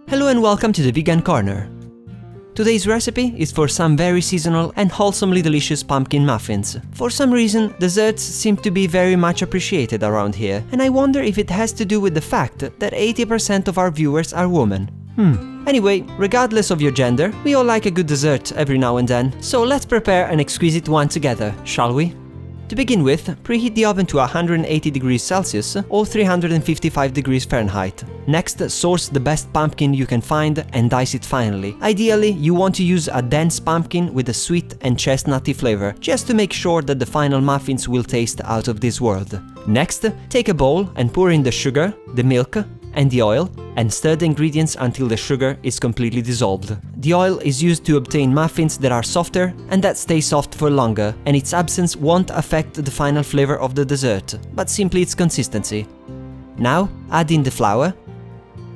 Hello and welcome to the Vegan Corner. Today's recipe is for some very seasonal and wholesomely delicious pumpkin muffins. For some reason, desserts seem to be very much appreciated around here, and I wonder if it has to do with the fact that 80% of our viewers are women. Anyway, regardless of your gender, we all like a good dessert every now and then, so let's prepare an exquisite one together, shall we? To begin with, preheat the oven to 180 degrees Celsius or 355 degrees Fahrenheit. Next, source the best pumpkin you can find and dice it finely. Ideally, you want to use a dense pumpkin with a sweet and chestnutty flavor, just to make sure that the final muffins will taste out of this world. Next, take a bowl and pour in the sugar, the milk, and the oil, and stir the ingredients until the sugar is completely dissolved. The oil is used to obtain muffins that are softer and that stay soft for longer, and its absence won't affect the final flavor of the dessert, but simply its consistency. Now, add in the flour,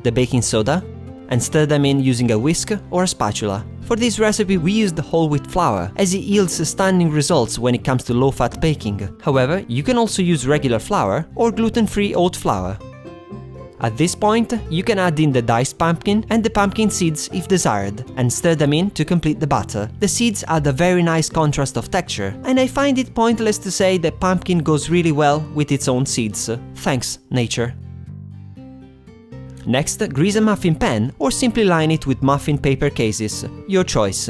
the baking soda, and stir them in using a whisk or a spatula. For this recipe we used whole wheat flour, as it yields stunning results when it comes to low-fat baking. However, you can also use regular flour or gluten-free oat flour. At this point, you can add in the diced pumpkin and the pumpkin seeds if desired, and stir them in to complete the batter. The seeds add a very nice contrast of texture, and I find it pointless to say that pumpkin goes really well with its own seeds. Thanks, nature. Next, grease a muffin pan or simply line it with muffin paper cases, your choice.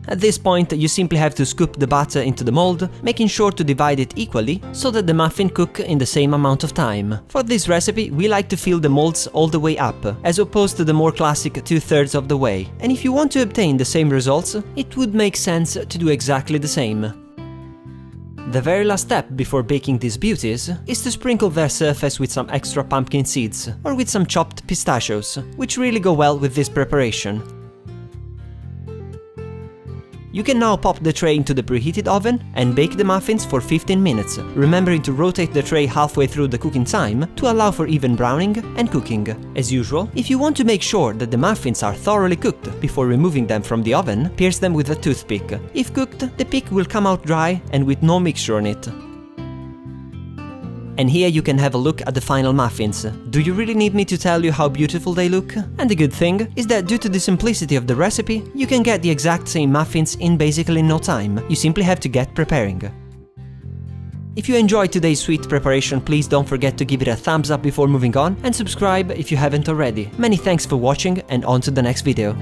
At this point, you simply have to scoop the batter into the mold, making sure to divide it equally so that the muffin cook in the same amount of time. For this recipe, we like to fill the molds all the way up, as opposed to the more classic 2/3 of the way. And if you want to obtain the same results, it would make sense to do exactly the same. The very last step before baking these beauties is to sprinkle their surface with some extra pumpkin seeds, or with some chopped pistachios, which really go well with this preparation. You can now pop the tray into the preheated oven and bake the muffins for 15 minutes, remembering to rotate the tray halfway through the cooking time to allow for even browning and cooking. As usual, if you want to make sure that the muffins are thoroughly cooked before removing them from the oven, pierce them with a toothpick. If cooked, the pick will come out dry and with no mixture on it. And here you can have a look at the final muffins. Do you really need me to tell you how beautiful they look? And the good thing is that due to the simplicity of the recipe, you can get the exact same muffins in basically no time. You simply have to get preparing. If you enjoyed today's sweet preparation, please don't forget to give it a thumbs up before moving on, and subscribe if you haven't already. Many thanks for watching, and on to the next video.